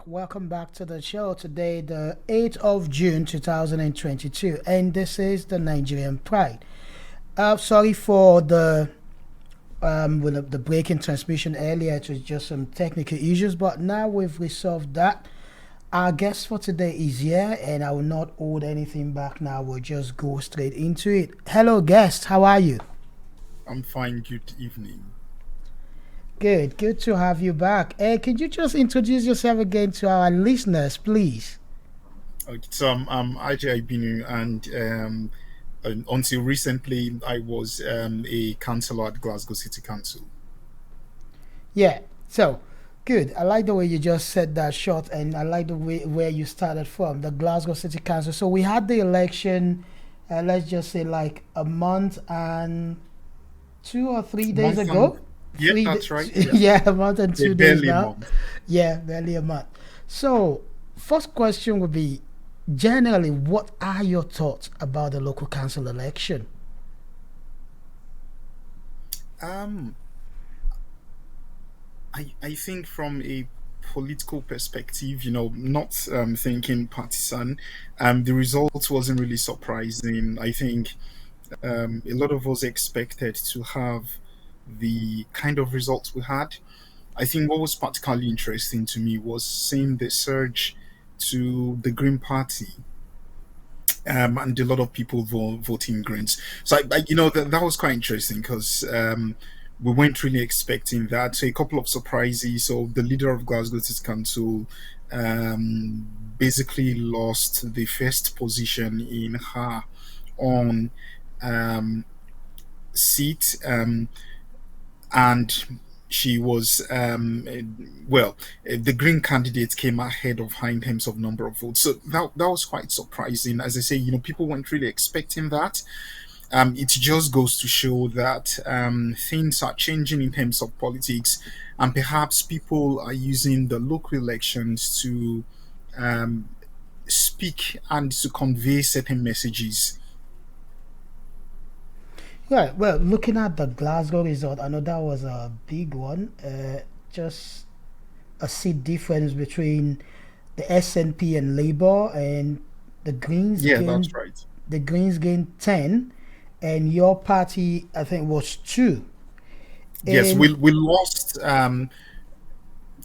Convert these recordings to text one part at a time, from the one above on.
back. Welcome back to the show today, the 8th of June 2022, and this is the Nigerian Pride. Sorry for the break in transmission earlier. It was just some technical issues, but now we've resolved that. Our guest for today is here, and I will not hold anything back now. We'll just go straight into it. Hello, guest. How are you? I'm fine. Good evening. Good to have you back. Could you just introduce yourself again to our listeners, please? Okay, so I'm Ade Aibinu, and until recently, I was a councillor at Glasgow City Council. Yeah. So good. I like the way you just said that short, and I like the way where you started from the Glasgow City Council. So we had the election. Let's just say like a month and 2 or 3 days Month and ago. yeah, that's right. Yeah, Yeah, a month and a 2 days barely a now. month. Yeah, barely a month. So first question would be, generally, what are your thoughts about the local council election? Um, I think from a political perspective, not thinking partisan, the result wasn't really surprising. I think a lot of us expected to have the kind of results we had. I think what was particularly interesting to me was seeing the surge to the Green Party, and a lot of people voting Greens. So, that was quite interesting because we weren't really expecting that. So, a couple of surprises. So, the leader of Glasgow City Council basically lost the first position in her own um, seat. And she was the green candidate came ahead of her in terms of number of votes, so that was quite surprising. As I say, people weren't really expecting that. It just goes to show that things are changing in terms of politics, and perhaps people are using the local elections to um, speak and to convey certain messages. Right. Well, looking at the Glasgow result, I know that was a big one. Just a seat difference between the SNP and Labour, and the Greens Yeah, that's gained right. the Greens gained 10, and your party I think was two. Yes, And we lost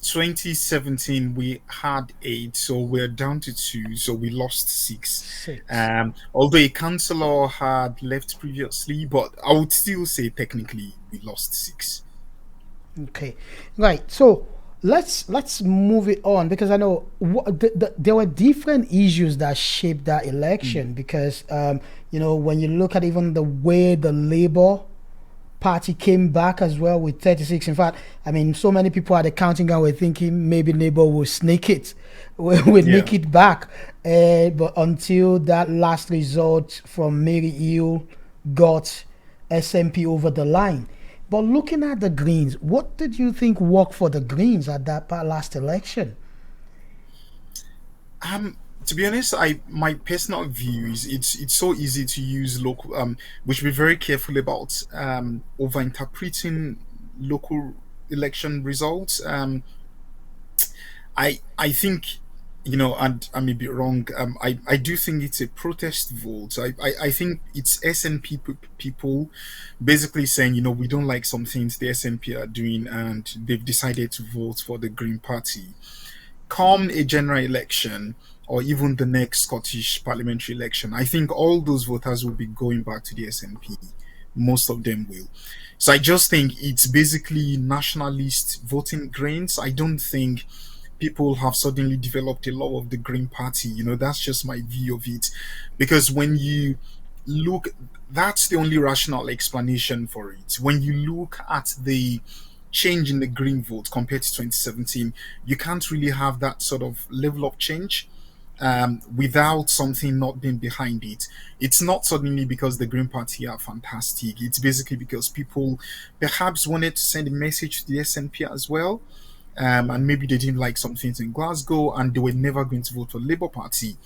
2017 we had 8, so we're down to 2, so we lost 6. six. Although a councillor had left previously, but I would still say technically we lost 6. Okay, right. So let's move it on, because I know there were different issues that shaped that Mm. election. Because when you look at even the way the Labour Party came back as well with 36. In fact, I mean, so many people at the counting ground were thinking maybe Labour will sneak it, will Yeah. nick it back. But until that last result from Mary Hill got SMP over the line. But looking at the Greens, what did you think worked for the Greens at that last election? To be honest, I my personal view is it's so easy to use local. We should be very careful about over interpreting local election results. I think, and I may be wrong. I do think it's a protest vote. I think it's SNP people basically saying, we don't like some things the SNP are doing, and they've decided to vote for the Green Party. Come a general election, or even the next Scottish parliamentary election, I think all those voters will be going back to the SNP. Most of them will. So I just think it's basically nationalist voting grains. I don't think people have suddenly developed a love of the Green Party. That's just my view of it. Because when you look, that's the only rational explanation for it. When you look at the change in the Green vote compared to 2017, you can't really have that sort of level of change without something not being behind it. It's not suddenly because the Green Party are fantastic. It's basically because people perhaps wanted to send a message to the SNP as well, and maybe they didn't like some things in Glasgow, and they were never going to vote for Labour Party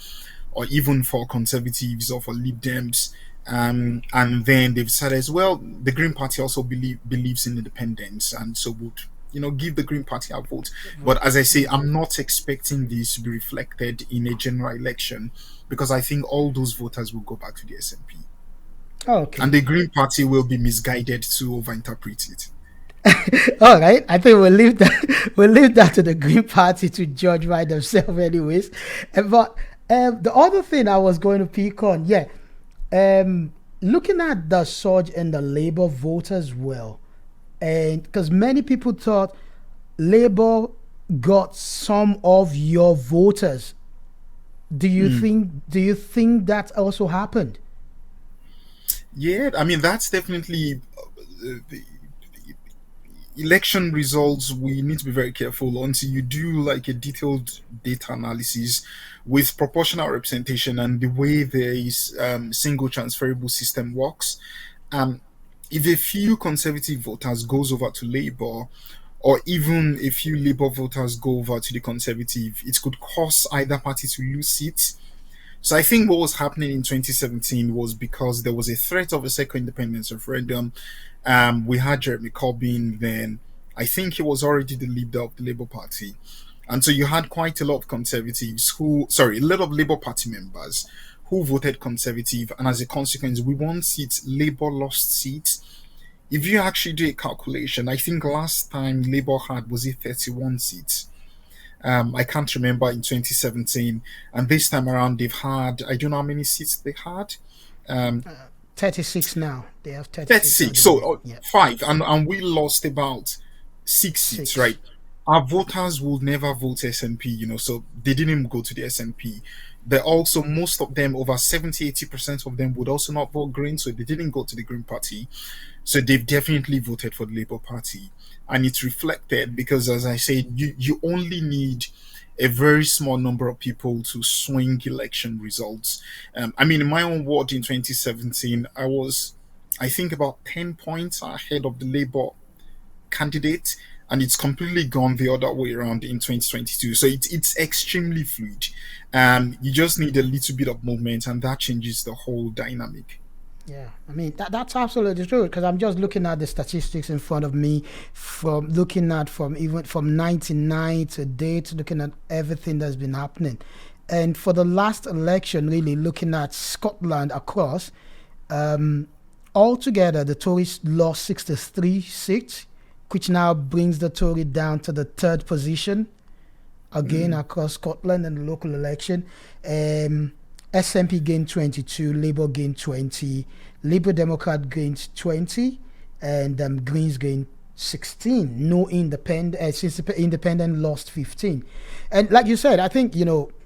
or even for Conservatives or for Lib Dems. And then they've said as well, the Green Party also believes in independence, and so would give the Green Party a vote. But Vote. as I say, I'm not expecting this to be reflected in a general election because I think all those voters will go back to the SNP. Okay. And the Green Party will be misguided to overinterpret it. All right. I think we'll leave that we'll leave that to the Green Party to judge by themselves, anyways. But the other thing I was going to pick on, yeah, looking at the surge in the Labour vote as well, and because many people thought Labour got some of your voters. Do you think that also happened? Yeah, I mean that's definitely the election results. We need to be very careful until you do like a detailed data analysis with proportional representation and the way there is single transferable system works. Um, if a few conservative voters goes over to Labour, or even a few Labour voters go over to the Conservative, it could cause either party to lose seats. So I think what was happening in 2017 was because there was a threat of a second independence referendum. We had Jeremy Corbyn then. I think he was already the leader of the Labour Party. And so you had quite a lot of conservatives a lot of Labour Party members who voted conservative. And as a consequence, we won seats, Labour lost seats. If you actually do a calculation, I think last time Labour had was it 31 seats. I can't remember in 2017, and this time around they've had I don't know how many seats they had. Um, 36 now. They have 36 at 36, the so moment. Yeah. five, and we lost about 6 seats, right? Six. Our voters will never vote SNP, so they didn't go to the SNP. They also, most of them, over 70-80% of them would also not vote Green, so they didn't go to the Green Party. So they've definitely voted for the Labour Party. And it's reflected because, as I said, you only need a very small number of people to swing election results. I mean, in my own ward in 2017, I think, about 10 points ahead of the Labour candidate, and it's completely gone the other way around in 2022. So it's extremely fluid. You just need a little bit of movement, and that changes the whole dynamic. Yeah, I mean that's absolutely true because I'm just looking at the statistics in front of me, from looking at from even from '99 to date, looking at everything that's been happening, and for the last election, really looking at Scotland across, um, altogether the Tories lost 63 seats, which now brings the Tory down to the third position again Mm. across Scotland in the local election. Um, SNP gained 22, Labour gained 20, Liberal Democrat gained 20, and Greens gained 16. No independent, since the independent lost 15. And like you said, I think,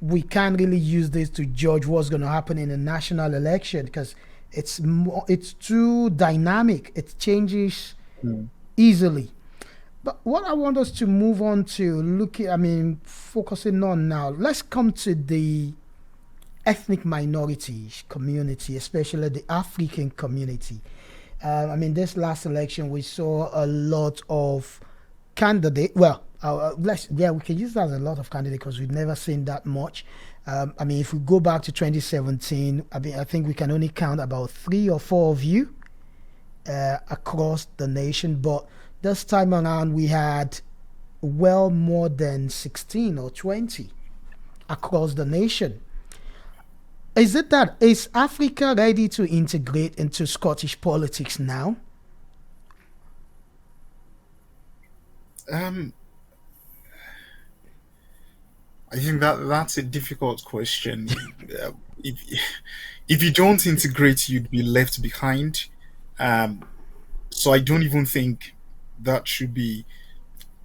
we can't really use this to judge what's going to happen in a national election because it's too dynamic. It changes Mm. easily. But what I want us to move on to focusing on now, let's come to the ethnic minority community, especially the African community. This last election, we saw a lot of candidate. Well, we can use that as a lot of candidate because we've never seen that much. If we go back to 2017, I think we can only count about 3 or 4 of you across the nation. But this time around, we had well more than 16 or 20 across the nation. Is Africa ready to integrate into Scottish politics now? Um, I think that's a difficult question. If if you don't integrate, you'd be left behind. Um, so I don't even think that should be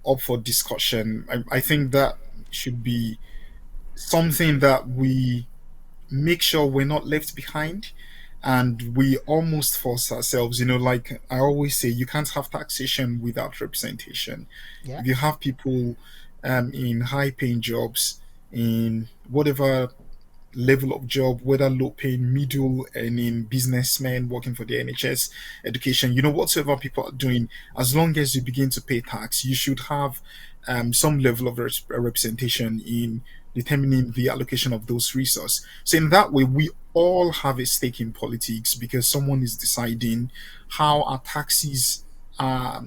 up for discussion. I think that should be something that we make sure we're not left behind, and we almost force ourselves. Like I always say, you can't have taxation without representation. Yeah. If you have people in high paying jobs, in whatever level of job, whether low paying, middle, and in businessmen working for the NHS, education, whatsoever people are doing, as long as you begin to pay tax, you should have some level of representation in determining the allocation of those resources. So in that way, we all have a stake in politics because someone is deciding how our taxes are,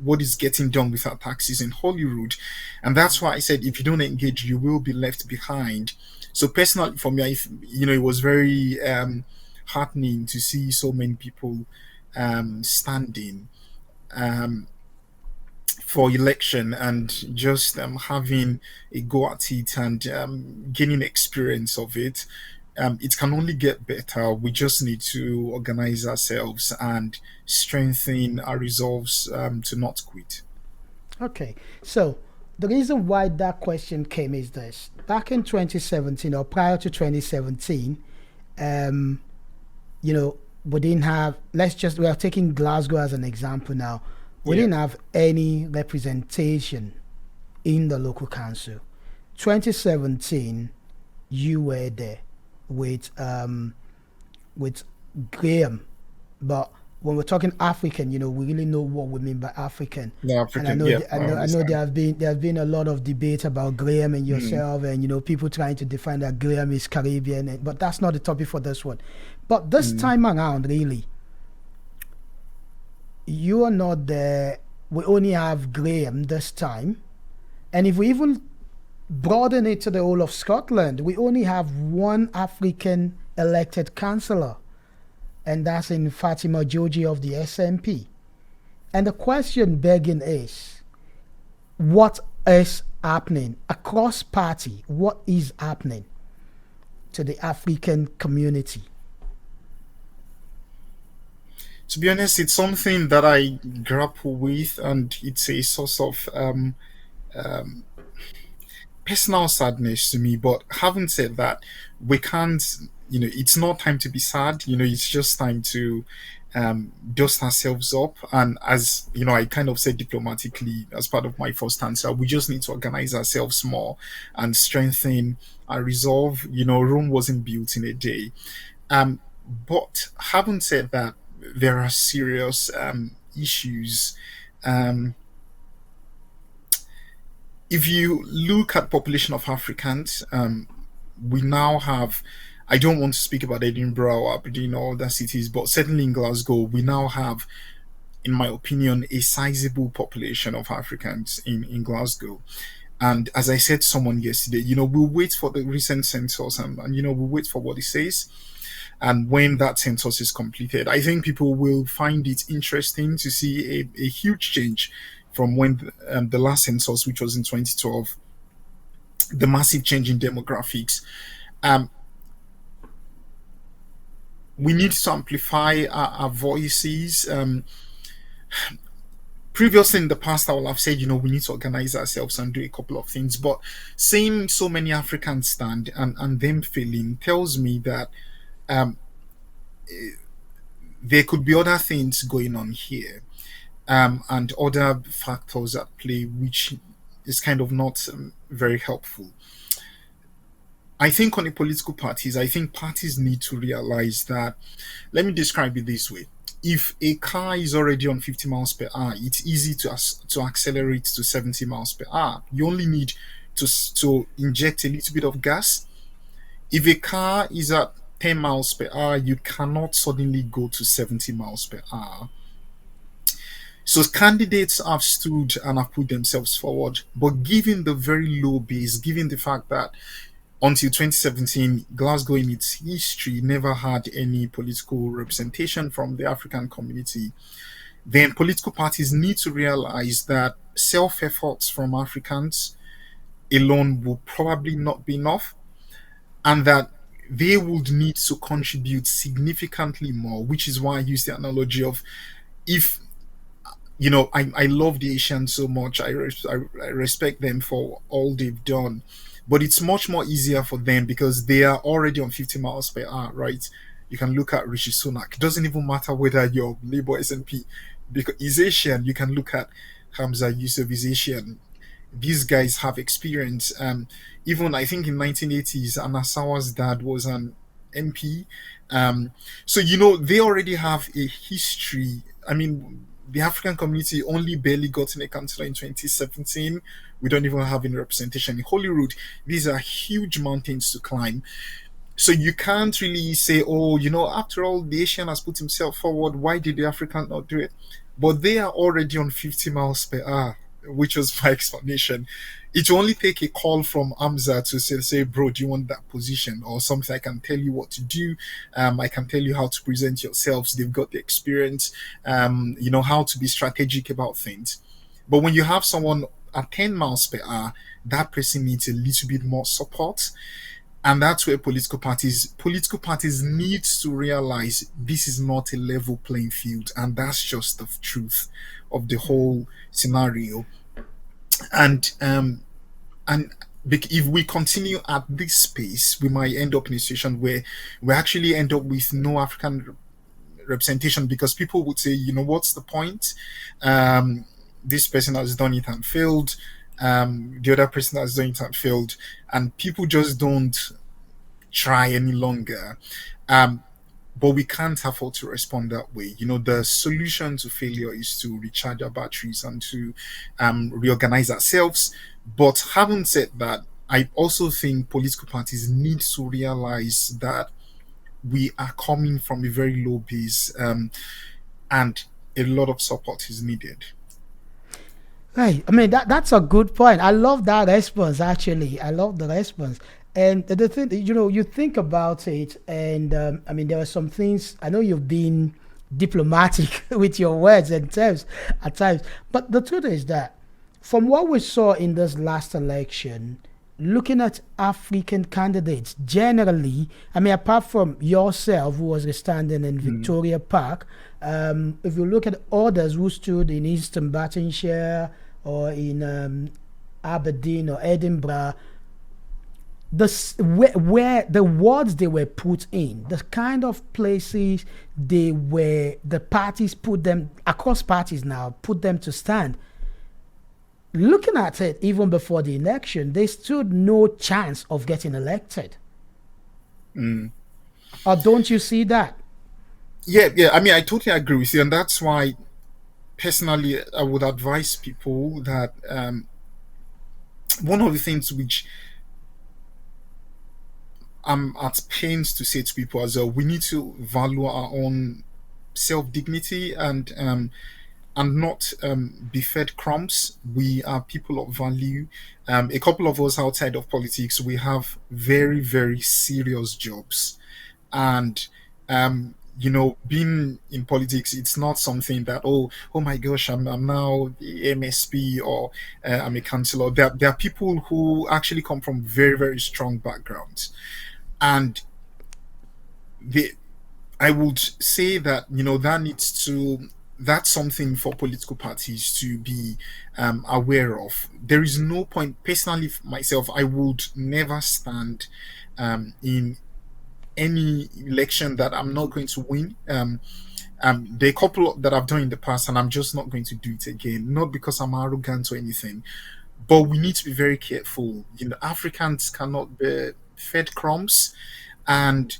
what is getting done with our taxes in Holyrood. And that's why I said if you don't engage, you will be left behind. So personally, for me, it was very heartening to see so many people standing um, for election and just having a go at it and gaining experience of it. It can only get better. We just need to organize ourselves and strengthen our resolves to not quit. Okay, so the reason why that question came is this: back in 2017 or prior to 2017, um, we didn't have. We are taking Glasgow as an example now. We Yeah. didn't have any representation in the local council. 2017, you were there with with Graham, but when we're talking African, we really know what we mean by African. No, And I African. know, Yeah, I I know understand. there has been a lot of debate about Graham and Mm, yourself, and people trying to define that Graham is Caribbean, but that's not the topic for this one. But this mm. time around, really, you are not there. We only have Graham this time, and if we even broaden it to the whole of Scotland, we only have one African elected councillor, and that's in Fatima Joji of the SNP. And the question begging is, what is happening across party? What is happening to the African community? To be honest, it's something that I grapple with, and it's a source of personal sadness to me. But having said that, we can't, it's not time to be sad. It's just time to dust ourselves up. And as I kind of said diplomatically as part of my first answer, we just need to organize ourselves more and strengthen our resolve. Rome wasn't built in a day. But having said that, there are serious issues. Um, if you look at population of Africans, we now have. I don't want to speak about Edinburgh or Aberdeen or other cities, but certainly in Glasgow, we now have, in my opinion, a sizable population of Africans in Glasgow. And as I said to someone yesterday, we'll wait for the recent census and we'll wait for what it says. And when that census is completed, I think people will find it interesting to see a huge change from when the last census, which was in 2012, the massive change in demographics. Um, we need to amplify our voices. Previously in the past, I would have said, we need to organize ourselves and do a couple of things. But seeing so many Africans stand and them failing tells me that um, there could be other things going on here and other factors at play, which is kind of not very helpful. I think on the political parties, I think parties need to realize that. Let me describe it this way: if a car is already on 50 miles per hour, it's easy to accelerate to 70 miles per hour. You only need to inject a little bit of gas. If a car is at 10 miles per hour, you cannot suddenly go to 70 miles per hour. So candidates have stood and have put themselves forward, but given the very low base, given the fact that until 2017, Glasgow in its history never had any political representation from the African community, then political parties need to realize that self efforts from Africans alone will probably not be enough, and that they would need to contribute significantly more, which is why I use the analogy of, if I love the Asians so much. I respect them for all they've done, but it's much more easier for them because they are already on 50 miles per hour, right? You can look at Rishi Sunak. It doesn't even matter whether you're Labour SNP because he's Asian. You can look at Hamza Yusuf is Asian. These guys have experience. Even I think in 1980s, Anasawa's dad was an MP. So they already have a history. I mean, the African community only barely got in a council in 2017. We don't even have any representation in Holyrood. These are huge mountains to climb. So you can't really say, oh, after all, the Asian has put himself forward. Why did the African not do it? but they are already on 50 miles per hour, which was my explanation. It will only take a call from Amza to say, bro, do you want that position or something? I can tell you what to do. I can tell you how to present yourselves. They've got the experience, how to be strategic about things. But when you have someone at 10 miles per hour, that person needs a little bit more support. And that's where political parties need to realize this is not a level playing field, and that's just the truth of the whole scenario. And if we continue at this pace, we might end up in a situation where we actually end up with no African representation, because people would say, what's the point? This person has done it and failed. The other person has done it and failed, and people just don't try any longer. Um, but we can't afford to respond that way. The solution to failure is to recharge our batteries and to reorganize ourselves. But having said that, I also think political parties need to realize that we are coming from a very low base, and a lot of support is needed. Right. I mean, that's a good point. I love that response. Actually, I love the response. And the thing, you think about it, and I mean, there are some things. I know you've been diplomatic with your words and terms at times, but the truth is that from what we saw in this last election, looking at African candidates generally, I mean, apart from yourself, who was standing in Mm, Victoria Park, if you look at others who stood in Eastern Battenshire or in Aberdeen or Edinburgh, where the words they were put in, the kind of places the parties put them across parties now, put them to stand, looking at it even before the election, they stood no chance of getting elected. mm. Or don't you see that? Yeah, yeah. I mean, I totally agree with you, and that's why personally I would advise people that one of the things which I'm at pains to say to people as well, we need to value our own self dignity, and not be fed crumbs. We are people of value. A couple of us outside of politics, we have very, very serious jobs. And being in politics, it's not something that, oh my gosh, I'm now the MSP, or I'm a councillor. There are people who actually come from very, very strong backgrounds, and they I would say that that's something for political parties to be aware of. There is no point. Personally, myself, I would never stand in any election that I'm not going to win. There are a couple that I've done in the past, and I'm just not going to do it again. Not because I'm arrogant or anything, but we need to be very careful. Africans cannot be fed crumbs, and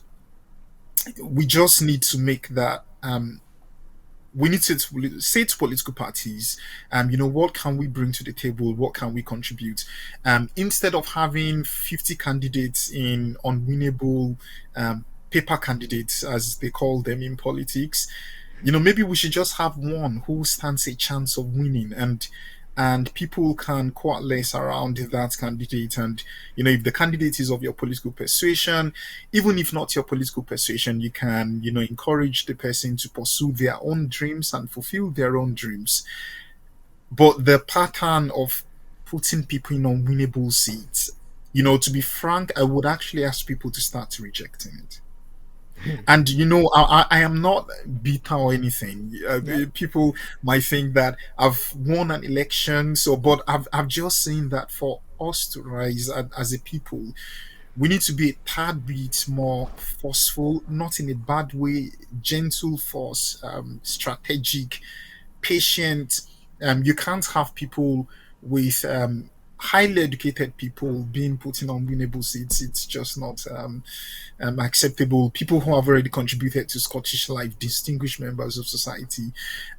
we just need to make that. We need to say to political parties, what can we bring to the table? What can we contribute? Instead of having 50 candidates in unwinnable paper candidates, as they call them in politics, maybe we should just have one who stands a chance of winning, and people can coalesce around that candidate. And if the candidate is of your political persuasion, even if not your political persuasion, you can encourage the person to pursue their own dreams and fulfill their own dreams. But the pattern of putting people in unwinnable seats, to be frank, I would actually ask people to start rejecting it. And I am not bitter or anything. Yeah. People might think that I've won an election, so but I've just seen that for us to rise as a people, we need to be a tad bit more forceful, not in a bad way, gentle force, strategic, patient. You can't have people with highly educated people being put in unwinnable seats. It's just not acceptable. People who have already contributed to Scottish life, distinguished members of society.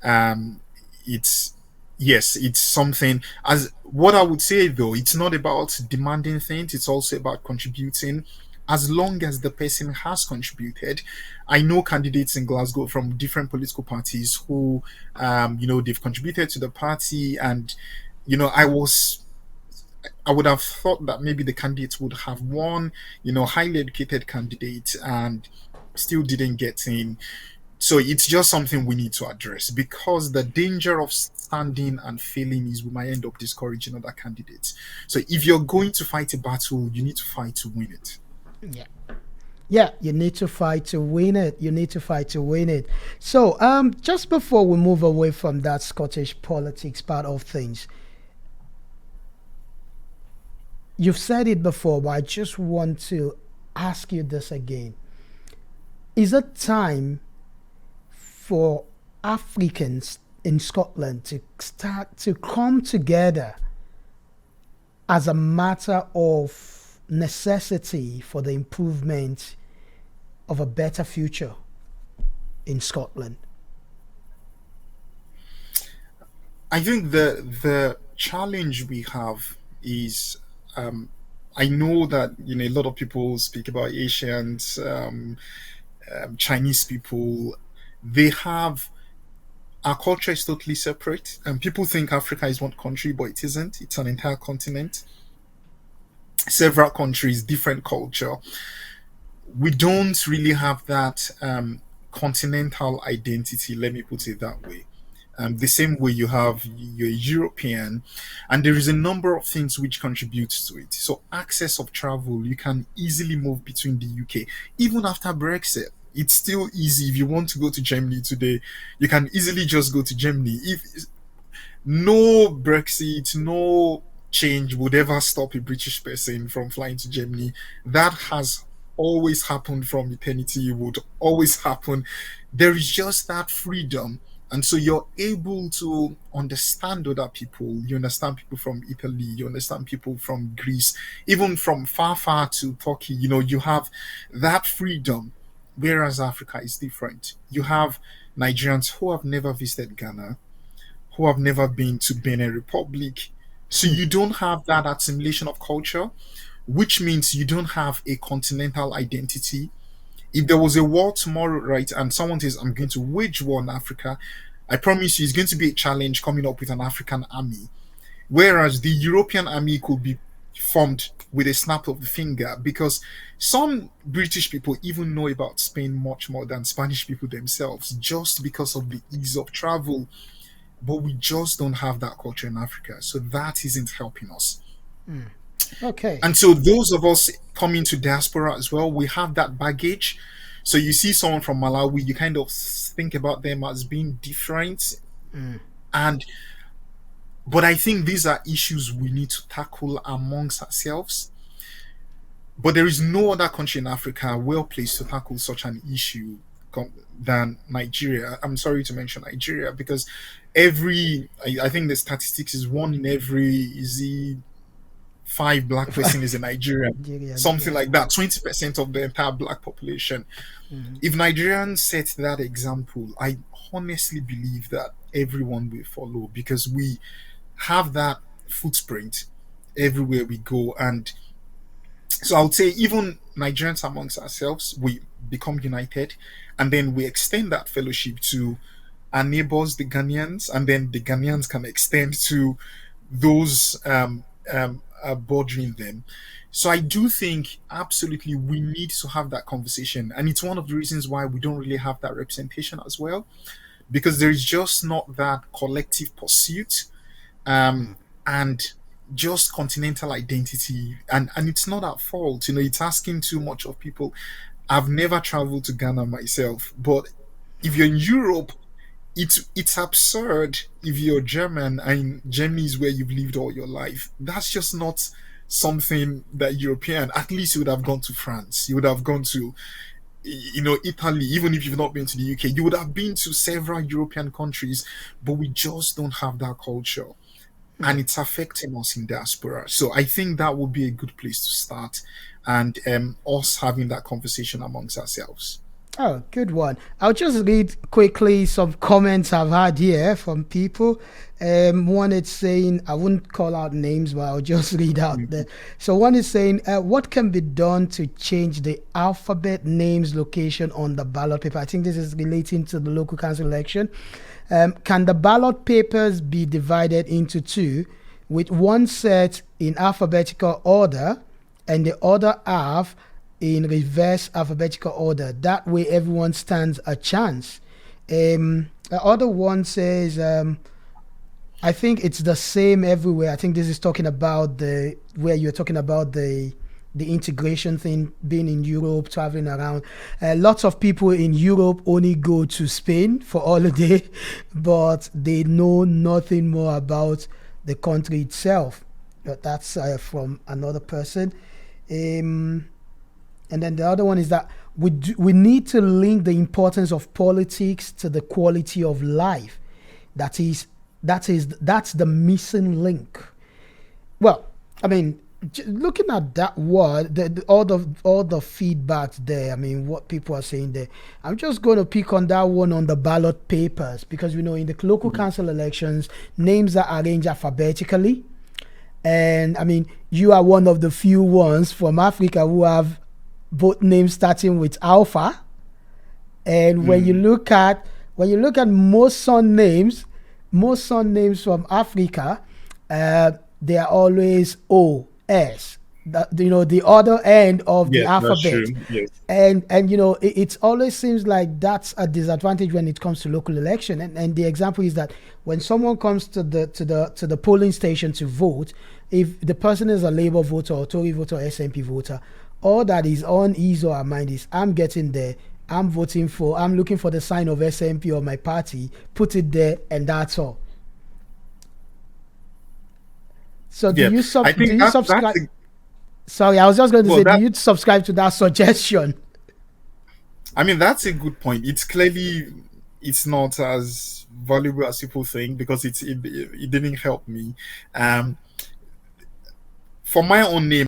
Um, it's Yes, it's something. As what I would say though, it's not about demanding things. It's also about contributing. as long as the person has contributed. I know candidates in Glasgow from different political parties who, they've contributed to the party, and I would have thought that maybe the candidates would have won, highly educated candidates, and still didn't get in. So it's just something we need to address, because the danger of standing and failing is we might end up discouraging other candidates. So if you're going to fight a battle, you need to fight to win it. Yeah. Yeah, you need to fight to win it. You need to fight to win it. So, just before we move away from that Scottish politics part of things, you've said it before, but I just want to ask you this again. Is it time for Africans in Scotland to start to come together as a matter of necessity for the improvement of a better future in Scotland? I think the challenge we have is, I know that a lot of people speak about Asians, Chinese people. They have Our culture is totally separate, and people think Africa is one country, but it isn't. It's an entire continent, several countries, different culture. We don't really have that continental identity. Let me put it that way. The same way you have your European, and there is a number of things which contributes to it. So access of travel, you can easily move between the UK, even after Brexit. It's still easy. If you want to go to Germany today, you can easily just go to Germany. If no Brexit, no change would ever stop a British person from flying to Germany. That has always happened from eternity, it would always happen. There is just that freedom. And so you're able to understand other people. You understand people from Italy, you understand people from Greece, even from far, far to Turkey. You have that freedom. Whereas Africa is different. You have Nigerians who have never visited Ghana, who have never been to Benin Republic. So you don't have that assimilation of culture, which means you don't have a continental identity. If there was a war tomorrow, right, and someone says, I'm going to wage war in Africa, I promise you it's going to be a challenge coming up with an African army. Whereas the European army could be formed with a snap of the finger, because some British people even know about Spain much more than Spanish people themselves, just because of the ease of travel. But we just don't have that culture in Africa. So that isn't helping us. Okay. And so those of us coming to diaspora as well, we have that baggage. So you see someone from Malawi, you kind of think about them as being different. And but I think these are issues we need to tackle amongst ourselves. But there is no other country in Africa well placed to tackle such an issue than Nigeria. I'm sorry to mention Nigeria, because I think the statistics is one in every, is he five black person is a Nigerian, Nigerian, something yeah. like that. 20% of the entire black population. If Nigerians set that example, I honestly believe that everyone will follow, because we have that footprint everywhere we go. And so I would say even Nigerians amongst ourselves, we become united, and then we extend that fellowship to our neighbors, the Ghanaians, and then the Ghanaians can extend to those bordering them. So I do think absolutely we need to have that conversation, and it's one of the reasons why we don't really have that representation as well, because there is just not that collective pursuit, and just continental identity, and it's not our fault. It's asking too much of people. I've never traveled to Ghana myself, but if you're in Europe, it's absurd if you're German and Germany is where you've lived all your life. That's just not something that European. At least you would have gone to France, you would have gone to Italy. Even if you've not been to the UK, you would have been to several European countries. But we just don't have that culture, and it's affecting us in diaspora. So I think that would be a good place to start, and us having that conversation amongst ourselves. Oh, good one. I'll just read quickly some comments I've had here from people. One is saying, I wouldn't call out names, but I'll just read out Mhm. the. So one is saying, what can be done to change the alphabet names location on the ballot paper? I think this is relating to the local council election. Can the ballot papers be divided into two, with one set in alphabetical order and the other half in reverse alphabetical order? That way, everyone stands a chance. The other one says, I think it's the same everywhere. I think this is talking about the where you're talking about the integration thing, being in Europe, traveling around. Lots of people in Europe only go to Spain for holiday, but they know nothing more about the country itself. But that's from another person. Um, and then the other one is that we need to link the importance of politics to the quality of life. That is that's the missing link. Well, I mean, looking at that word, all the feedback there. I mean, what people are saying there. I'm just going to pick on that one on the ballot papers because we know in the local Mhm. council elections, names are arranged alphabetically, and I mean, you are one of the few ones from Africa who have both names starting with Alpha. And Mm. when you look at most son names from Africa, they are always OS. You know, the other end of the Yes, that's alphabet. true. Yes. And you know, it always seems like that's a disadvantage when it comes to local election. And the example is that when someone comes to the polling station to vote, if the person is a Labour voter or Tory voter or SNP voter, all that is on his or her mind is, I'm getting there, I'm looking for the sign of SNP or my party, put it there, and that's all. So Yeah, I do think you that's subscribe? a, Sorry, I was just going to well, say, do that you subscribe to that suggestion? I mean that's a good point. It's clearly it's not as valuable as people think because it didn't help me. Um, for my own name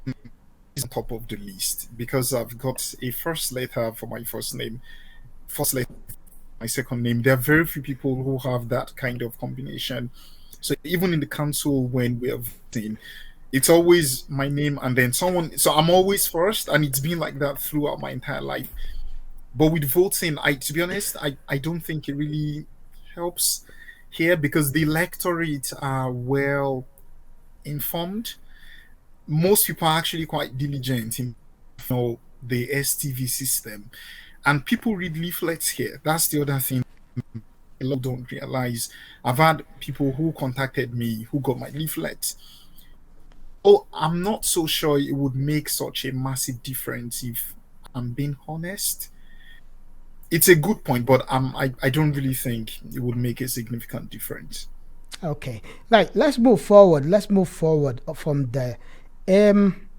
is on top of the list because I've got a first letter for my first name, first letter for my second name. There are very few people who have that kind of combination. So even in the council when we are voting, it's always my name and then someone. So I'm always first, and it's been like that throughout my entire life. But with voting, I to be honest, I don't think it really helps here because the electorate are well informed. Most people are actually quite diligent in the STV system, and people read leaflets here. That's the other thing a lot don't realize. I've had people who contacted me who got my leaflet. Oh, I'm not so sure it would make such a massive difference if I'm being honest. It's a good point, but I don't really think it would make a significant difference. Okay, right. Let's move forward. Let's move forward from there. Um,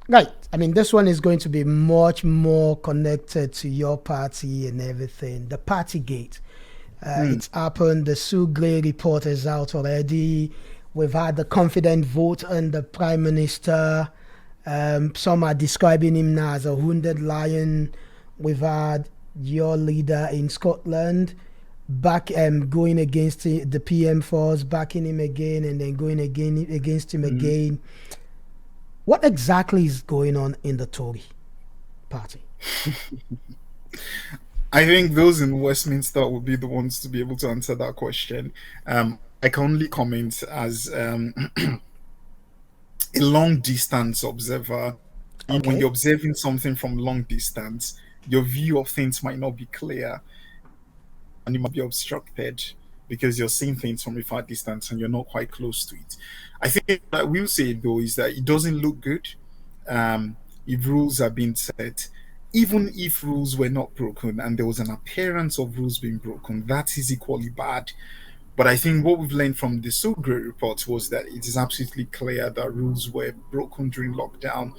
right. I mean, this one is going to be much more connected to your party and everything. The party gate. Hmm. It's happened. The Sue Gray report is out already. We've had the confident vote on the prime minister. Some are describing him now as a wounded lion. We've had your leader in Scotland back going against the PM force, backing him again, and then going again against him Hmm. again. What exactly is going on in the Tory party? I think those in Westminster would be the ones to be able to answer that question. I can only comment as a long distance observer. When Okay. you're observing something from long distance, your view of things might not be clear and it might be obstructed because you're seeing things from a far distance and you're not quite close to it. I think what I will say though is that it doesn't look good if rules are being set. Even if rules were not broken and there was an appearance of rules being broken, that is equally bad. But I think what we've learned from the Sugre report was that it is absolutely clear that rules were broken during lockdown.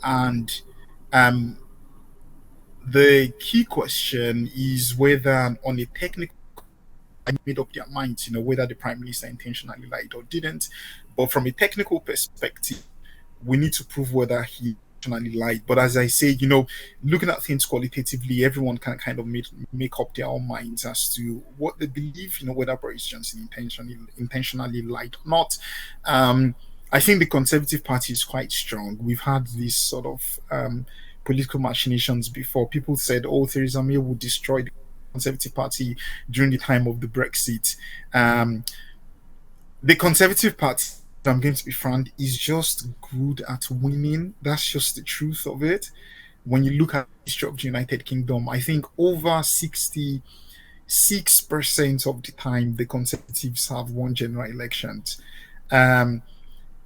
And um, the key question is whether, on a technical, I made up their minds, whether the prime minister intentionally lied or didn't. But from a technical perspective, we need to prove whether he intentionally lied. But as I say, looking at things qualitatively, everyone can kind of make up their own minds as to what they believe, whether Boris Johnson intentionally lied or not. I think the Conservative Party is quite strong. We've had these sort of political machinations before. People said, "Oh, Theresa May would destroy the Conservative Party during the time of the Brexit." The Conservative Party, I'm going to be frank, is just good at winning. That's just the truth of it. When you look at the history of the United Kingdom, I think over 66% of the time the Conservatives have won general elections. In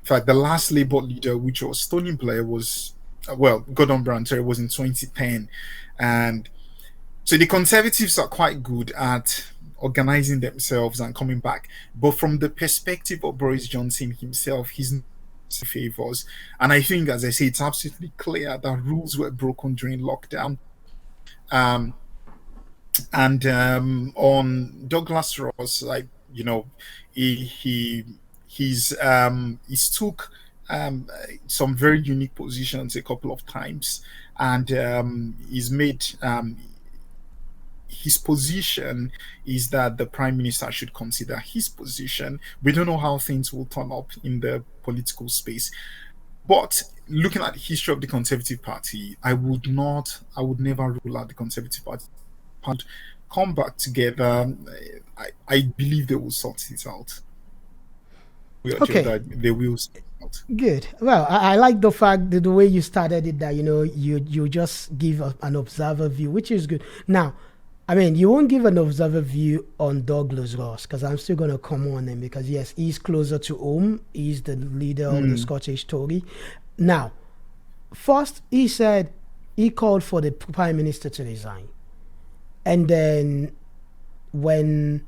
fact, the last Labour leader, which was Tony Blair, was Gordon Brown, sorry, was in 2010. And so the Conservatives are quite good at organizing themselves and coming back. But from the perspective of Boris Johnson himself, he's not in favors. And I think, as I say, it's absolutely clear that rules were broken during lockdown. And on Douglas Ross, he's took some very unique positions a couple of times, and he's made his position is that the prime minister should consider his position. We don't know how things will turn up in the political space, but looking at the history of the Conservative Party, I would never rule out the Conservative Party. Come back together. I believe they will sort it out. Okay. They will sort it out. Good. Well, I like the fact that the way you started it, that you just give an observer view, which is good. Now, I mean, you won't give an observer view on Douglas Ross, because I'm still going to come on him, because yes, he's closer to home. He's the leader of the Scottish Tory. Now, first he said he called for the prime minister to resign, and then when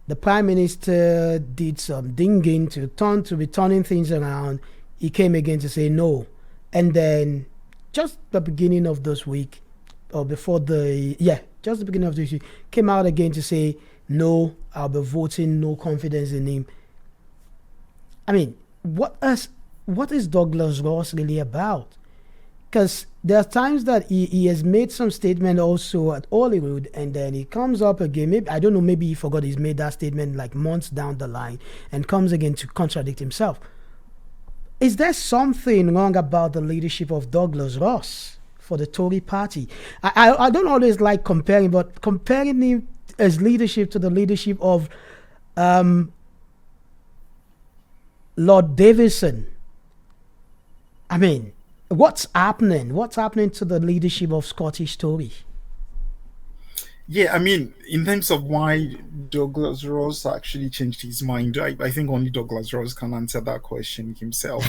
the prime minister did some dinging to be turning things around, he came again to say no. And then just the beginning of this week, or before just the beginning of this week, came out again to say, no, I'll be voting no confidence in him. I mean, what is Douglas Ross really about? Because there are times that he has made some statement also at Holyrood, and then he comes up again. Maybe, I don't know, maybe he forgot he's made that statement like months down the line, and comes again to contradict himself. Is there something wrong about the leadership of Douglas Ross for the Tory Party? I don't always like comparing, but comparing him as leadership to the leadership of Lord Davison. I mean, what's happening? What's happening to the leadership of Scottish Tory? Yeah, I mean, in terms of why Douglas Ross actually changed his mind, I think only Douglas Ross can answer that question himself.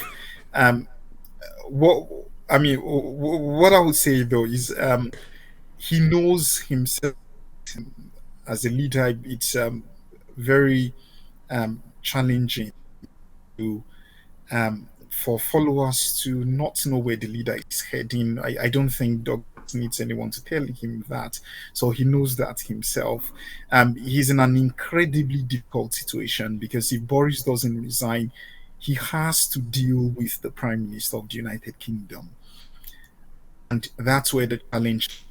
What I would say though is he knows himself as a leader. It's very challenging to for followers to not know where the leader is heading. I don't think Douglas needs anyone to tell him that. So he knows that himself. He's in an incredibly difficult situation, because if Boris doesn't resign, he has to deal with the Prime Minister of the United Kingdom. And that's where the challenge.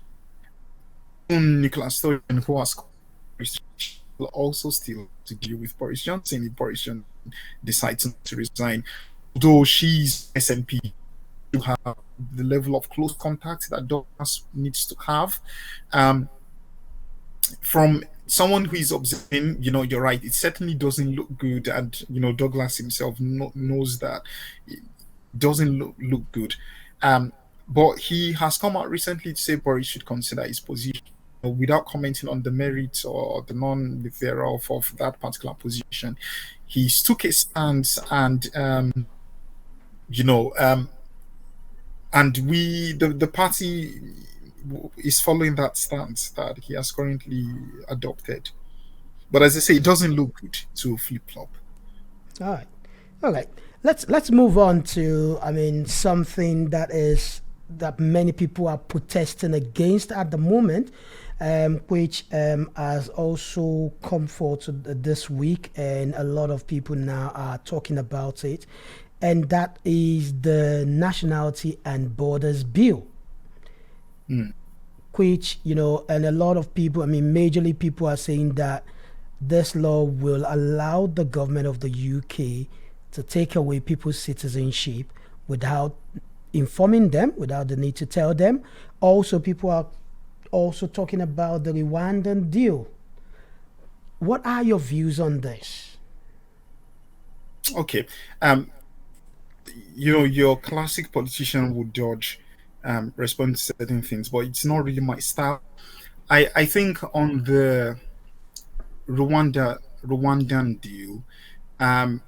Nicola Sturgeon, who has will also still to deal with Boris Johnson if Boris Johnson decides not to resign. Although she's SNP, to have the level of close contact that Douglas needs to have. From someone who is observing, you're right, it certainly doesn't look good. And, Douglas himself knows that it doesn't look good. But he has come out recently to say Boris should consider his position, without commenting on the merits or the non-thereof of that particular position. He took a stance, and and the party is following that stance that he has currently adopted. But as I say, it doesn't look good to flip-flop. All right. Let's move on to, something that many people are protesting against at the moment, which has also come forth this week, and a lot of people now are talking about it. and that is the Nationality and Borders Bill, Mm. which, and a lot of people, I mean, majorly people are saying that this law will allow the government of the UK to take away people's citizenship without informing them, without the need to tell them. Also, people are also talking about the Rwandan deal. What are your views on this? Okay. Your classic politician would dodge respond to certain things, but it's not really my style. I think on the Rwandan deal, um,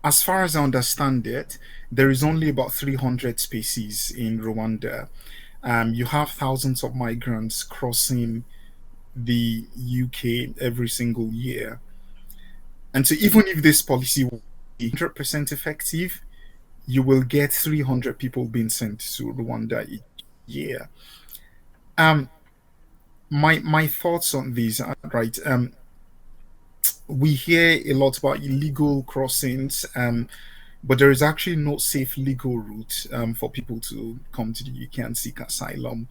as far as I understand it, there is only about 300 species in Rwanda. You have thousands of migrants crossing the UK every single year. And so, even if this policy will be 100% effective, you will get 300 people being sent to Rwanda each year. Um, my thoughts on these are right. We hear a lot about illegal crossings, but there is actually no safe legal route for people to come to the UK and seek asylum.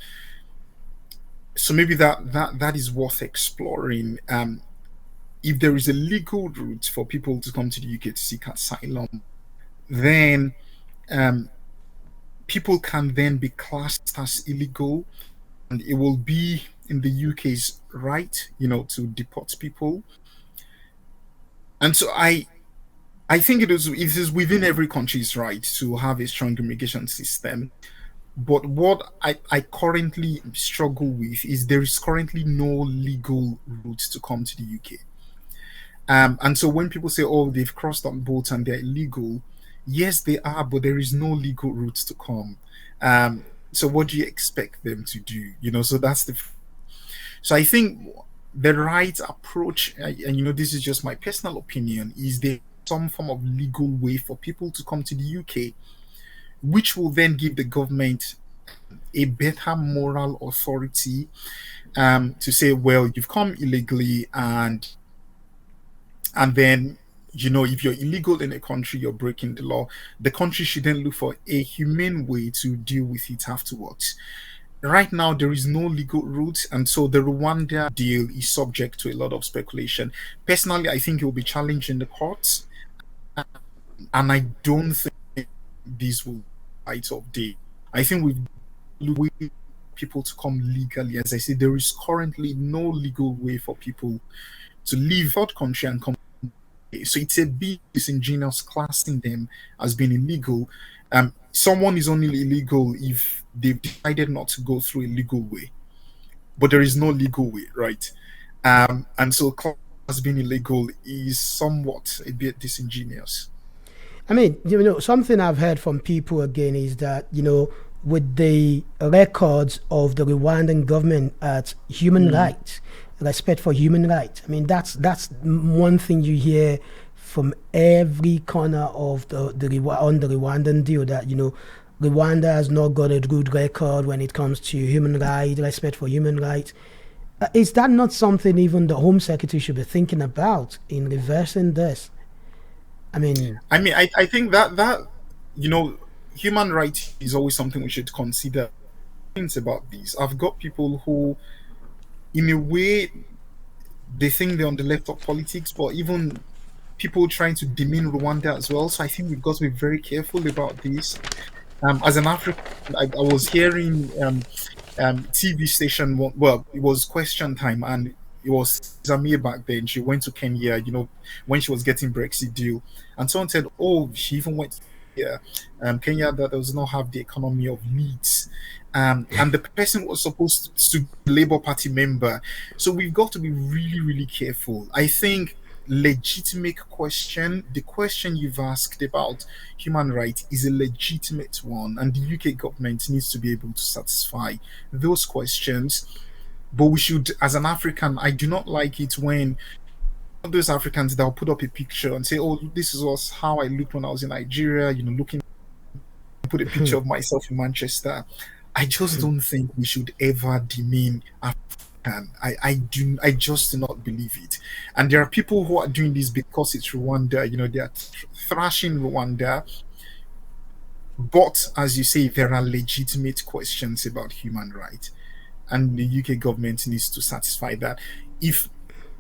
So maybe that is worth exploring. If there is a legal route for people to come to the UK to seek asylum, then um, people can then be classed as illegal, and it will be in the UK's right, to deport people. And so I think it is within every country's right to have a strong immigration system. But what I currently struggle with is there is currently no legal route to come to the UK. And so when people say, oh, they've crossed on boats and they're illegal, yes, they are, but there is no legal route to come. So what do you expect them to do? So that's the. So I think the right approach, and this is just my personal opinion, is there some form of legal way for people to come to the UK, which will then give the government a better moral authority to say, well, you've come illegally, and then if you're illegal in a country, you're breaking the law. The country should then look for a humane way to deal with it afterwards. Right now, there is no legal route, and so the Rwanda deal is subject to a lot of speculation. Personally, I think it will be challenged in the courts, and I don't think this will light of day. I think we've looked people to come legally. As I said, there is currently no legal way for people to leave that country and come. So it's a bit disingenuous classing them as being illegal. Someone is only illegal if they've decided not to go through a legal way, but there is no legal way, right? And so class as being illegal is somewhat a bit disingenuous. I mean, something I've heard from people again is that, with the records of the Rwandan government at human Mm, rights, respect for human rights. I mean, that's one thing you hear from every corner of on the Rwandan deal, that Rwanda has not got a good record when it comes to human rights, respect for human rights. Is that not something even the Home Secretary should be thinking about in reversing this? I mean, I think that you know human rights is always something we should consider. Things about these. I've got people who, in a way, they think they're on the left of politics, but even people trying to demean Rwanda as well. So I think we've got to be very careful about this. As an African, I was hearing TV station. Well, it was Question Time, and it was Zamir back then. She went to Kenya, when she was getting Brexit deal, and someone said, "Oh, she even went to Kenya, Kenya that does not have the economy of Leeds." And the person was supposed to be a Labour Party member. So we've got to be really, really careful. I think legitimate question, the question you've asked about human rights is a legitimate one, and the UK government needs to be able to satisfy those questions. But we should, as an African, I do not like it when those Africans that will put up a picture and say, "Oh, this is was how I looked when I was in Nigeria," looking, put a picture of myself in Manchester. I just don't think we should ever demean Africa. And I just do not believe it. And there are people who are doing this because it's Rwanda. They are thrashing Rwanda. But as you say, there are legitimate questions about human rights, and the UK government needs to satisfy that. If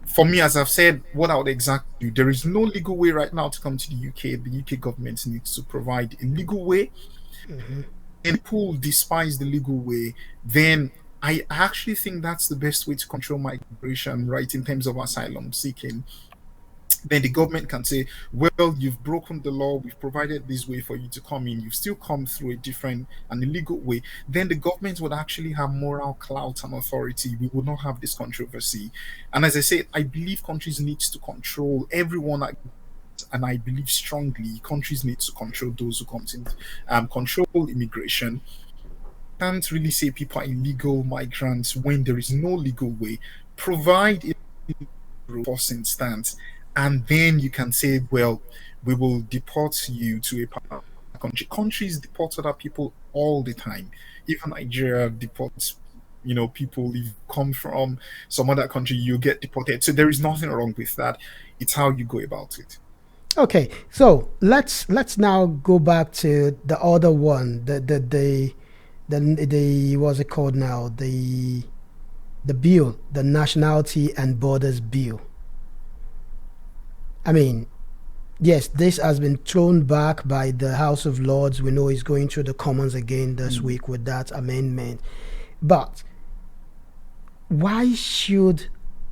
For me, as I've said, what I would exactly do, there is no legal way right now to come to the UK. The UK government needs to provide a legal way, and people despise the legal way, then I actually think that's the best way to control migration, right? In terms of asylum seeking, then the government can say, well, you've broken the law, we've provided this way for you to come in, you've still come through a different and illegal way. Then the government would actually have moral clout and authority. We would not have this controversy. And as I said, I believe countries need to control everyone, and I believe strongly countries need to control those who come in, control immigration. Can't really say people are illegal migrants when there is no legal way. Provide a first instance, and then you can say, well, we will deport you to a particular country. Countries deport other people all the time. Even Nigeria deports, people. If you come from some other country, you get deported. So there is nothing wrong with that. It's how you go about it. Okay, so let's now go back to the other one, the what's it called now? The bill, the Nationality and Borders Bill. I mean, yes, this has been thrown back by the House of Lords. We know it's going through the Commons again this week with that amendment. But why should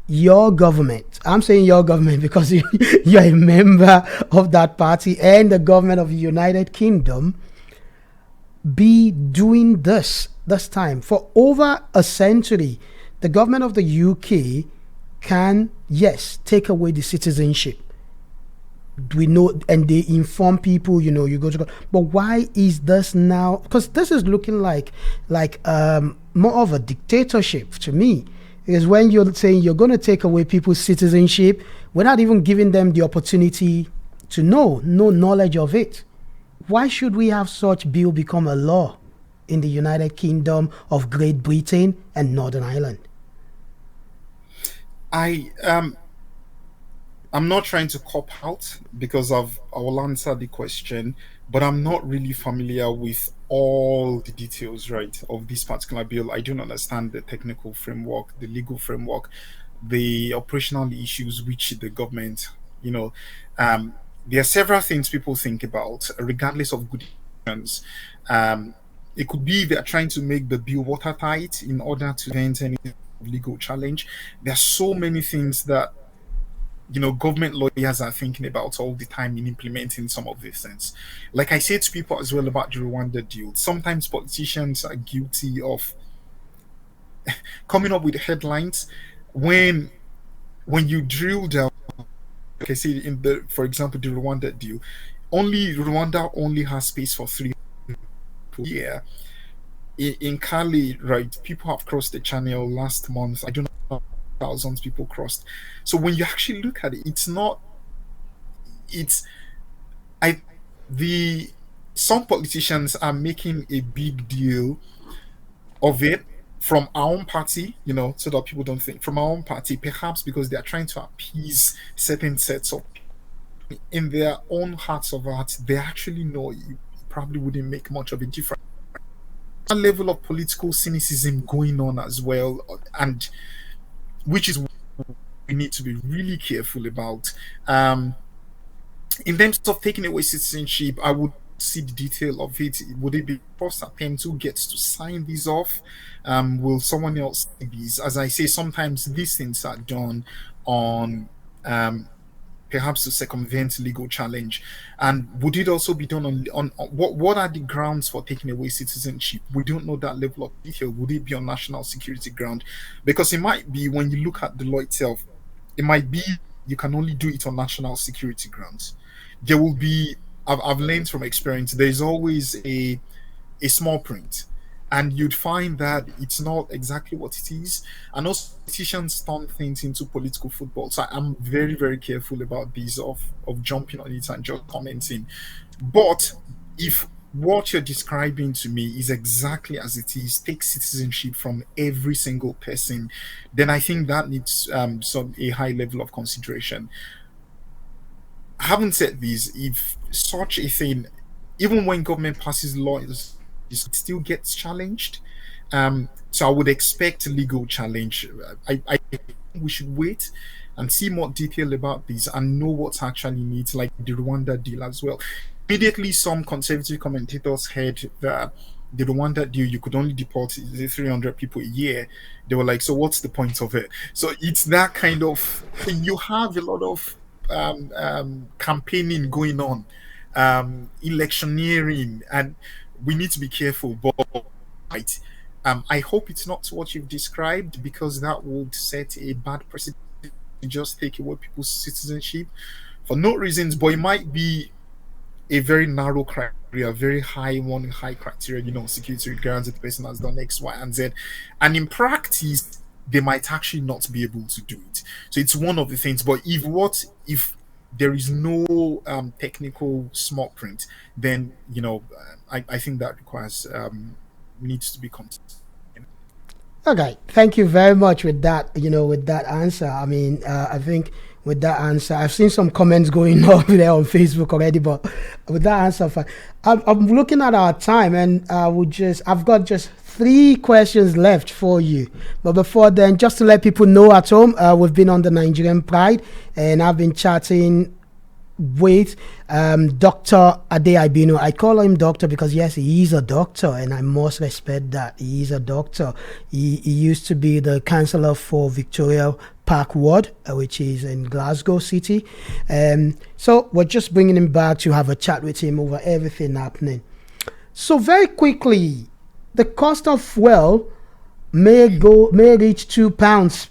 your government, I'm saying your government because you're a member of that party and the government of the United Kingdom, be doing this time? For over a century, the government of the UK can, yes, take away the citizenship. We know, and they inform people, you go to, but why is this now? Because this is looking like more of a dictatorship to me. Because when you're saying you're going to take away people's citizenship without even giving them the opportunity to know, no knowledge of it, why should we have such bill become a law in the United Kingdom of Great Britain and Northern Ireland? I'm not trying to cop out because I will answer the question, but I'm not really familiar with all the details, right, of this particular bill. I don't understand the technical framework, the legal framework, the operational issues which the government, you know, there are several things people think about, regardless of good intentions. It could be they're trying to make the bill watertight in order to prevent any legal challenge. There are so many things that government lawyers are thinking about all the time in implementing some of these things. Like I said to people as well about the Rwanda deal, sometimes politicians are guilty of coming up with headlines when you drill down. Like I said, for example, the Rwanda deal, only Rwanda only has space for 3 people. Yeah, in Cali, right? People have crossed the channel last month. I don't know, thousands people crossed. So when you actually look at it, it's not. It's I the some politicians are making a big deal of it from our own party, so that people don't think from our own party, perhaps because they are trying to appease certain sets of in their own hearts of hearts, they actually know it probably wouldn't make much of a difference. A level of political cynicism going on as well, and which is what we need to be really careful about. In terms of taking away citizenship, I would see the detail of it. Would it be first attempt who gets to sign these off? Will someone else see these? As I say, sometimes these things are done on perhaps to circumvent legal challenge. And would it also be done on what are the grounds for taking away citizenship? We don't know that level of detail. Would it be on national security ground? Because it might be, when you look at the law itself, it might be you can only do it on national security grounds. There will be, I've learned from experience, there's always a small print, and you'd find that it's not exactly what it is. And also, politicians turn things into political football. So I'm very, very careful about these of jumping on it and just commenting. But if what you're describing to me is exactly as it is. Take citizenship from every single person, then I think that needs some a high level of consideration. Having said this, if such a thing, even when government passes laws, it still gets challenged. So I would expect legal challenge. I think we should wait and see more detail about this and know what's actually needs, like the Rwanda deal as well. Immediately, some conservative commentators heard that the Rwanda deal, you could only deport 300 people a year. They were like, so what's the point of it? So it's that kind of, you have a lot of campaigning going on, electioneering, and we need to be careful. But right, I hope it's not what you've described, because that would set a bad precedent to just take away people's citizenship for no reasons. But it might be a very narrow criteria, very high criteria, security guards that the person has done X, Y, and Z. And in practice, they might actually not be able to do it. So it's one of the things. But if there is no technical small print, then I think that requires needs to be considered. Okay, thank you very much with that. With that answer, I mean, I think with that answer, I've seen some comments going on there on Facebook already, but with that answer, I'm looking at our time, and I've got just 3 questions left for you. But before then, just to let people know at home, we've been on the Nigerian Pride, and I've been chatting with Dr. Ade Aibinu. I call him doctor because yes, he is a doctor, and I must respect that. He is a doctor. He used to be the councillor for Victoria Park Ward, which is in Glasgow City. So we're just bringing him back to have a chat with him over everything happening. So very quickly, the cost of fuel may reach £2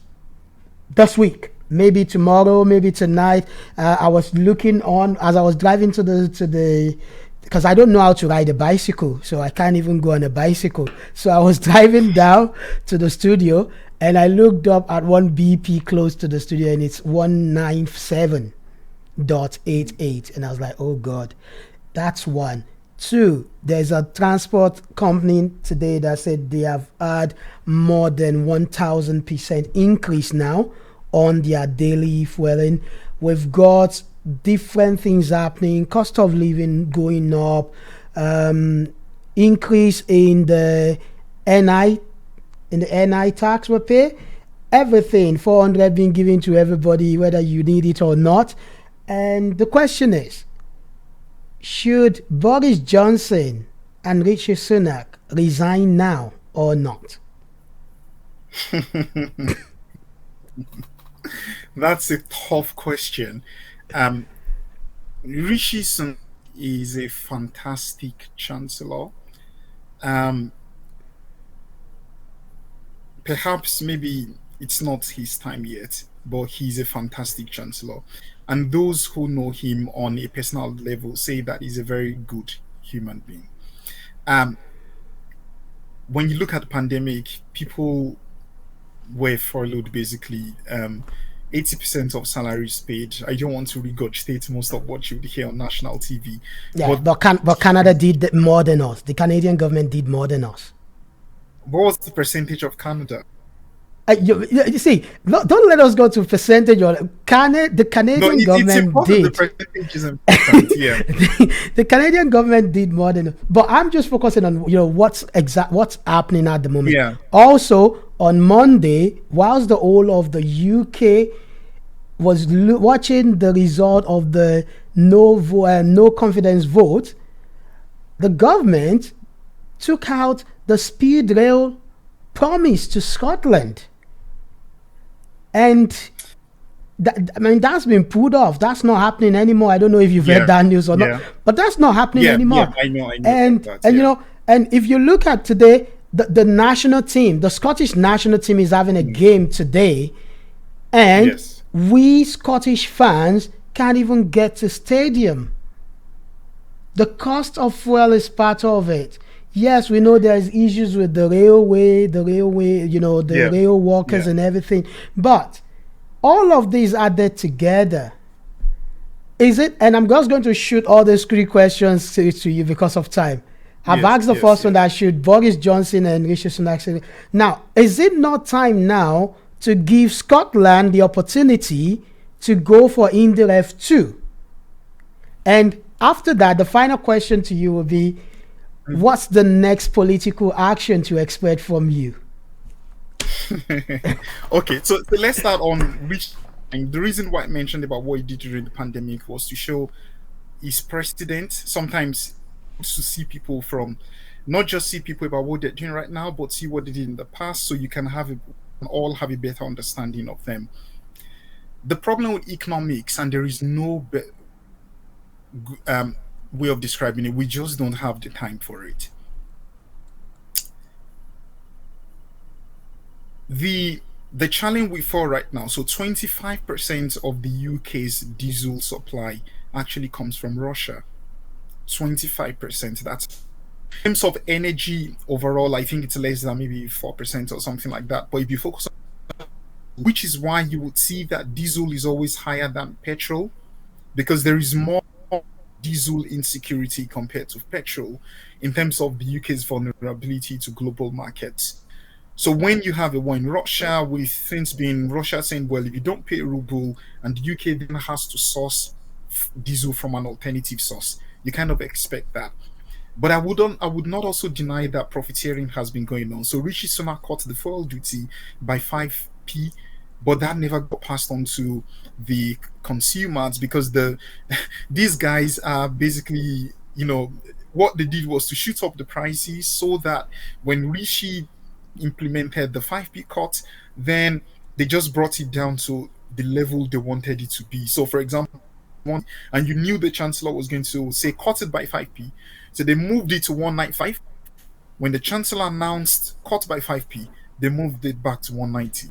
this week. Maybe tomorrow, maybe tonight. I was looking on as I was driving to the because I don't know how to ride a bicycle, so I can't even go on a bicycle. So I was driving down to the studio, and I looked up at one BP close to the studio, and it's 197.88, and I was like, oh God, that's one. 2, there's a transport company today that said they have had more than 1,000% increase now on their daily fueling. We've got different things happening, cost of living going up, increase in the NI tax we pay, everything, 400 being given to everybody, whether you need it or not. And the question is, should Boris Johnson and Rishi Sunak resign now or not? That's a tough question. Rishi Sunak is a fantastic chancellor. Perhaps maybe it's not his time yet, but he's a fantastic chancellor. And those who know him on a personal level say that he's a very good human being. When you look at the pandemic, people were furloughed basically. 80% of salaries paid. I don't want to regurgitate most of what you hear on national TV. Yeah, but Canada did more than us. The Canadian government did more than us. What was the percentage of Canada? You see, don't let us go to percentage. The Canadian government did. The percentage is important, yeah. The Canadian government did more than. But I'm just focusing on what's happening at the moment. Yeah. Also, on Monday, whilst the whole of the UK was watching the result of the no confidence vote, the government took out the speed rail promise to Scotland. And that's been pulled off. That's not happening anymore. I don't know if you've read that news or not, but that's not happening anymore. I know. And if you look at today, the national team, the Scottish national team is having a game today, and we Scottish fans can't even get to stadium. The cost of fuel is part of it. Yes, we know there's issues with the railway, rail workers and everything. But all of these added together, is it, and I'm just going to shoot all these 3 questions to you because of time. I've Yes, asked the yes, first one yes. that should Boris Johnson and Rishi Sunak say, now, is it not time now to give Scotland the opportunity to go for indirect 2? And after that, the final question to you will be, Mhm. what's the next political action to expect from you? Okay, so let's start on which. And the reason why I mentioned about what he did during the pandemic was to show his president sometimes to see people from not just see people about what they're doing right now, but see what they did in the past, so you can all have a better understanding of them. The problem with economics, and there is no um, way of describing it, we just don't have the time for it. The challenge we fall right now, so 25% of the UK's diesel supply actually comes from Russia. 25%. That's in terms of energy overall, I think it's less than maybe 4% or something like that. But if you focus on, which is why you would see that diesel is always higher than petrol, because there is more diesel insecurity compared to petrol in terms of the UK's vulnerability to global markets. So when you have a war in Russia, with things being Russia saying, well, if you don't pay ruble, and the UK then has to source diesel from an alternative source, you kind of expect that. But I would not also deny that profiteering has been going on. So Rishi Sunak cut the fuel duty by 5p, but that never got passed on to the consumers, because these guys are basically, what they did was to shoot up the prices, so that when Rishi implemented the 5p cut, then they just brought it down to the level they wanted it to be. So for example, and you knew the chancellor was going to say cut it by 5p, so they moved it to 195. When the chancellor announced cut by 5p, they moved it back to 190.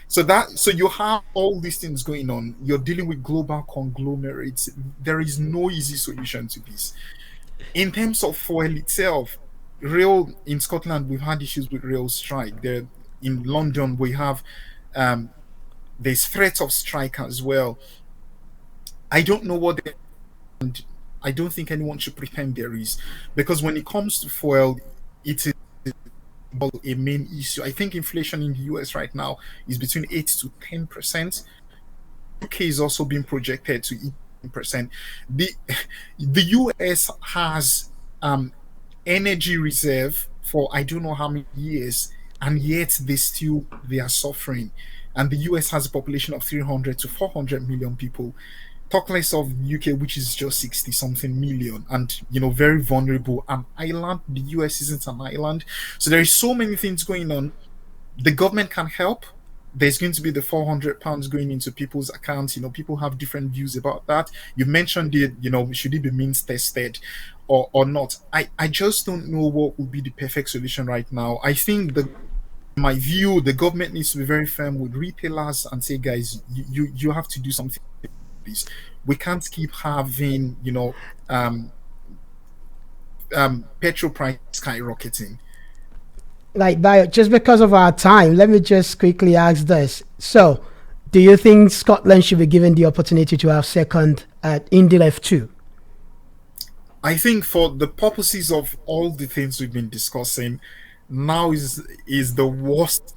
So you have all these things going on. You're dealing with global conglomerates. There is no easy solution to this. In terms of fuel itself, rail in Scotland, we've had issues with rail strike. There in London, we have um, there's threat of strike as well. I don't know what they, and I don't think anyone should pretend there is, because when it comes to fuel, it is a main issue. I think inflation in the US right now is between 8 to 10%. UK is also being projected to 18%. The the US has energy reserve for I don't know how many years, and yet they are suffering. And the US has a population of 300 to 400 million people. Talk less of UK, which is just 60 something million, and very vulnerable. An island, the US isn't an island. So there is so many things going on. The government can help. There's going to be the £400 going into people's accounts. People have different views about that. You mentioned it, should it be means tested or not? I just don't know what would be the perfect solution right now. I think my view, the government needs to be very firm with retailers and say, guys, you have to do something. We can't keep having, petrol price skyrocketing. Like, just because of our time, let me just quickly ask this. So, do you think Scotland should be given the opportunity to have second at indirect 2? I think for the purposes of all the things we've been discussing, now is the worst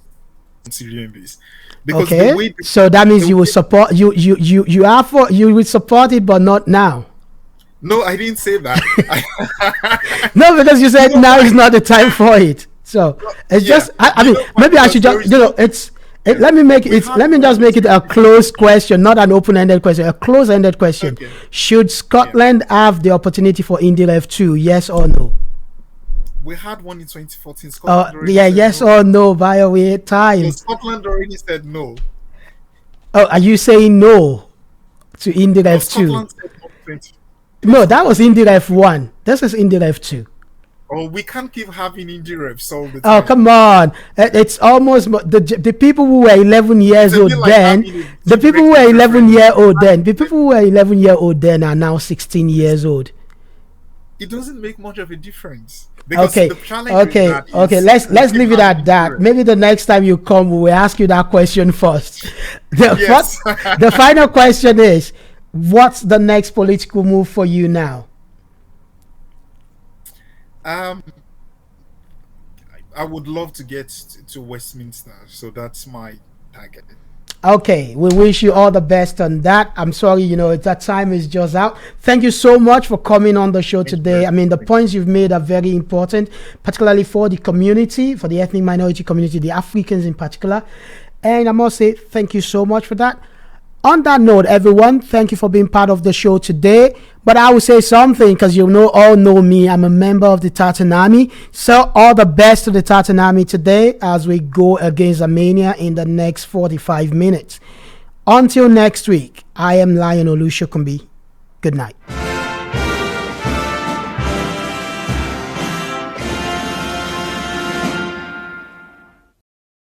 considering this, because the Okay, way so that means the you will way support you are for you will support it, but not now. no, I didn't say that. No, because you said now Why? is not the time for it. So it's Yeah, just I mean why? maybe I Because should there just is no, yeah. let me make We it had let me one just in make it a 20. closed question, not an open-ended question, a closed-ended question. Okay, Should yeah. Scotland have the opportunity for indirect 2? Yes or no? We had one in 2014. Scotland already Yeah, said yes no. or no, by the way, No, time. Scotland already said no. Oh, are you saying no to No, indirect 2? Scotland said no. 20. No, No, that was Scotland said no. indirect 1. This is indirect 2. Oh, we can't keep having indie refs all the Oh, time. come on. It's almost the people who were 11 It's years a bit old like then, having a the people who direct were 11 referendum. year old then, the people who were 11-year old then are now 16 years old. It doesn't make much of a difference, because Okay, the challenge with okay, that okay. is Let's we'll let's keep leave it having at indie that. refs. Maybe the next time you come, we will ask you that question first. The Yes. the final question is, what's the next political move for you now? Um, I would love to get to Westminster, so that's my target. Okay, we wish you all the best on that. I'm sorry, that time is just out. Thank you so much for coming on the show Thank you very today. I mean, the much. points you've made are very important, particularly for the community, for the ethnic minority community, the Africans in particular. And I must say, thank you so much for that. On that note, everyone, thank you for being part of the show today. But I will say something because all know me. I'm a member of the Tartan Army. So all the best to the Tartan Army today as we go against Armenia in the next 45 minutes. Until next week, I am Lion Olusekunbi. Good night.